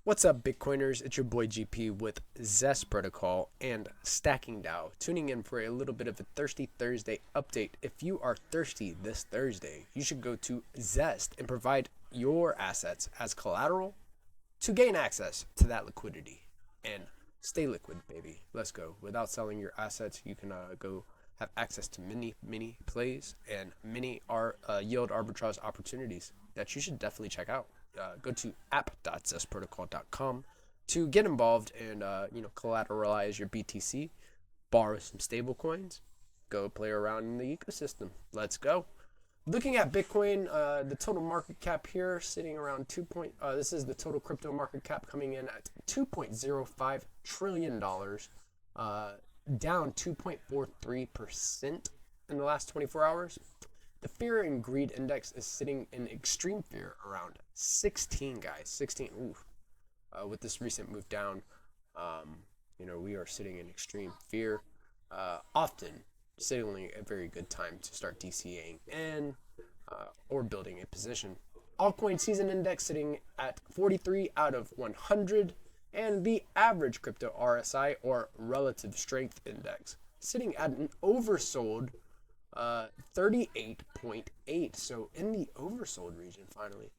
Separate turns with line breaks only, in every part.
What's up, Bitcoiners? It's your boy GP with Zest Protocol and Stacking DAO, tuning in for a little bit of a Thirsty Thursday update. If you are thirsty this Thursday, you should go to Zest and provide your assets as collateral to gain access to that liquidity and stay liquid, baby. Let's go. Without selling your assets, you can go have access to many plays and many yield arbitrage opportunities that you should definitely check out. Go to app.zestprotocol.com to get involved and collateralize your BTC, borrow some stable coins, go play around in the ecosystem. Let's go. Looking at Bitcoin, the total market cap here sitting around this is the total crypto market cap coming in at $2.05 trillion, down 2.43% in the last 24 hours. The fear and greed index is sitting in extreme fear around 16, guys. 16. Ooh. With this recent move down, we are sitting in extreme fear. Often signaling a very good time to start DCAing in or building a position. Altcoin season index sitting at 43 out of 100, and the average crypto RSI or relative strength index sitting at an oversold 38.8. So in the oversold region finally.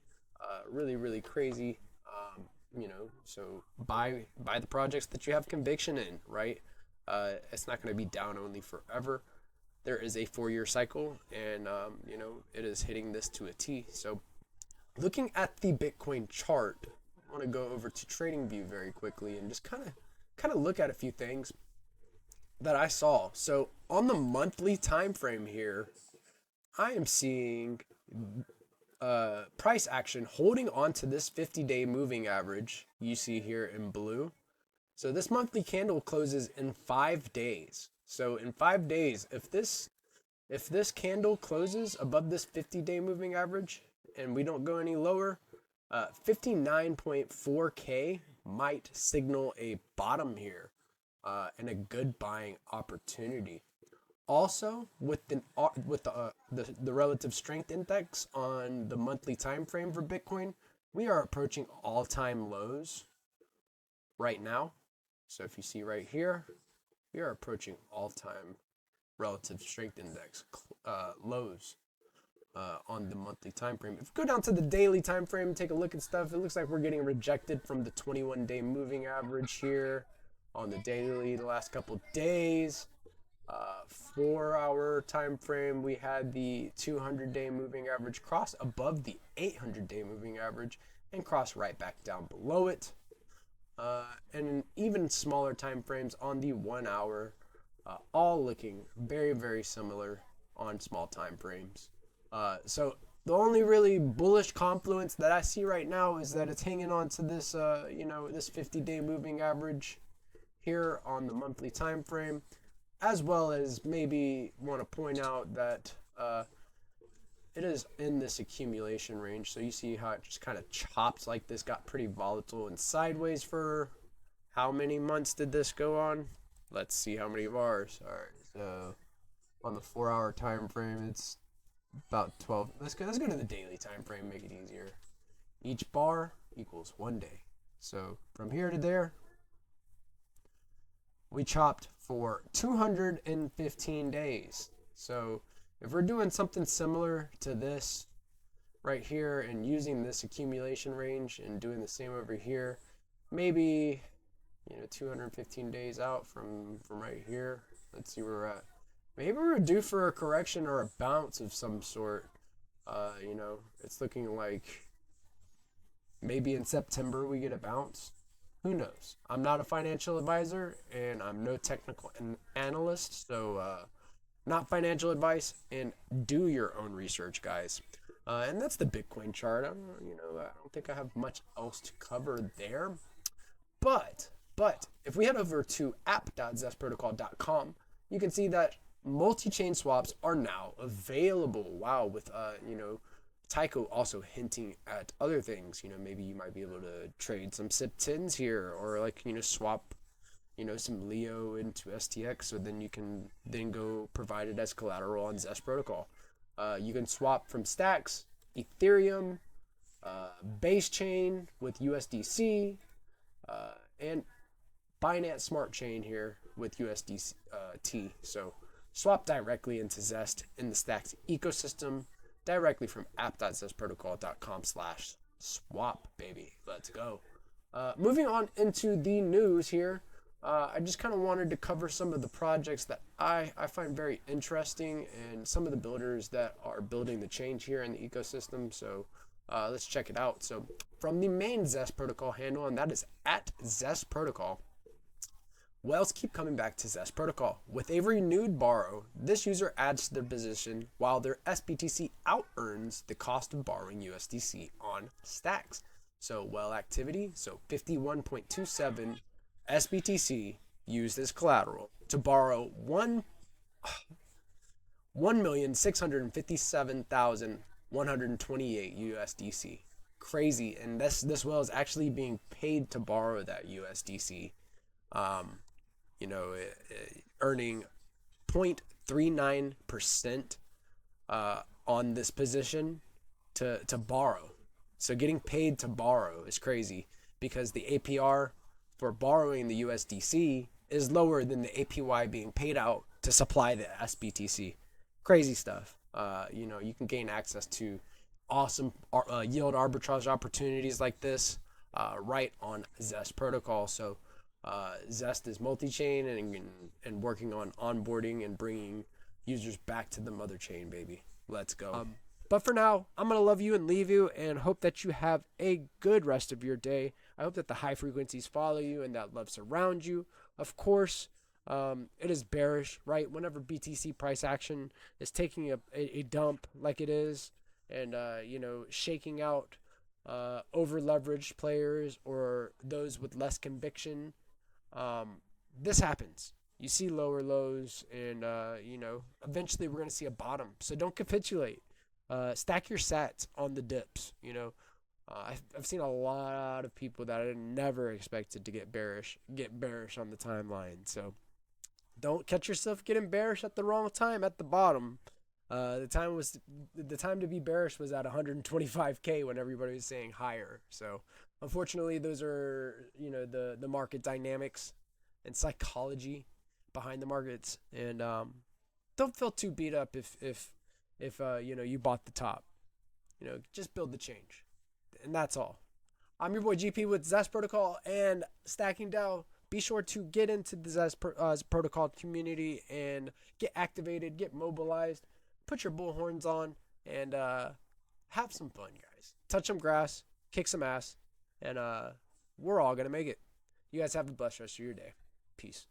Really crazy. So buy the projects that you have conviction in, right? It's not going to be down only forever. There is a 4-year cycle, and it is hitting this to a T. So looking at the Bitcoin chart, I want to go over to TradingView very quickly and just kind of look at a few things that I saw. So on the monthly time frame here, I am seeing price action holding on to this 50-day moving average you see here in blue. So this monthly candle closes in 5 days. So in 5 days, if this candle closes above this 50-day moving average and we don't go any lower, 59.4K might signal a bottom here and a good buying opportunity. Also, with the relative strength index on the monthly time frame for Bitcoin, we are approaching all-time lows right now. So if you see right here, we are approaching all-time relative strength index lows on the monthly time frame. If you go down to the daily time frame and take a look at stuff, it looks like we're getting rejected from the 21-day moving average here on the daily the last couple days. 4-hour time frame, we had the 200-day moving average cross above the 800-day moving average and cross right back down below it. And in even smaller time frames on the 1 hour, all looking very similar on small time frames. So the only really bullish confluence that I see right now is that it's hanging on to this this 50-day moving average here on the monthly time frame, as well as maybe want to point out that it is in this accumulation range. So you see how it just kind of chops like this, got pretty volatile and sideways for how many months did this go on? Let's see how many bars. All right, so on the 4-hour time frame, it's about 12. Let's go to the daily time frame, make it easier. Each bar equals 1 day. So from here to there, we chopped for 215 days. So if we're doing something similar to this right here and using this accumulation range and doing the same over here, maybe 215 days out from right here. Let's see where we're at. Maybe we're due for a correction or a bounce of some sort. It's looking like maybe in September we get a bounce. Who knows? I'm not a financial advisor and I'm no technical analyst, so not financial advice, and do your own research, guys. And that's the Bitcoin chart. I don't think I have much else to cover there. But if we head over to app.zestprotocol.com, you can see that multi-chain swaps are now available. Wow, with Tycho also hinting at other things. Maybe you might be able to trade some SIP10s here, or swap some Leo into STX, so then you can then go provide it as collateral on Zest Protocol. You can swap from stacks, Ethereum, base chain with USDC, and Binance Smart Chain here with USDT. So swap directly into Zest in the Stacks ecosystem directly from app.zestprotocol.com/swap, baby. Let's go. Moving on into the news here. I just kind of wanted to cover some of the projects that I find very interesting and some of the builders that are building the change here in the ecosystem. So let's check it out. So from the main Zest protocol handle, and that is at Zest Protocol, whales keep coming back to Zest Protocol. With a renewed borrow, this user adds to their position while their SBTC out-earns the cost of borrowing USDC on Stacks. So whale activity, so 51.27 SBTC used as collateral to borrow 1,657,128 USDC. Crazy, and this whale is actually being paid to borrow that USDC. Earning 0.39% on this position to borrow. So getting paid to borrow is crazy because the APR for borrowing the USDC is lower than the APY being paid out to supply the SBTC. Crazy stuff. You can gain access to awesome yield arbitrage opportunities like this right on Zest Protocol. So Zest is multi-chain and working on onboarding and bringing users back to the mother chain, baby. Let's go. But for now, I'm going to love you and leave you and hope that you have a good rest of your day. I hope that the high frequencies follow you and that love surrounds you. Of course, it is bearish, right? Whenever BTC price action is taking a dump like it is and, shaking out over leveraged players or those with less conviction, this happens. You see lower lows and, eventually we're going to see a bottom. So don't capitulate. Stack your sats on the dips. I've seen a lot of people that I never expected to get bearish on the timeline. So don't catch yourself getting bearish at the wrong time at the bottom. The time to be bearish was at 125K when everybody was saying higher. So unfortunately, those are the market dynamics and psychology behind the markets. And don't feel too beat up if you bought the top. Just build the change. And that's all. I'm your boy GP with Zest Protocol and Stacking DAO. Be sure to get into the Zest Protocol community and get activated, get mobilized, put your bullhorns on, and have some fun, guys. Touch some grass, kick some ass, and we're all going to make it. You guys have a blessed rest of your day. Peace.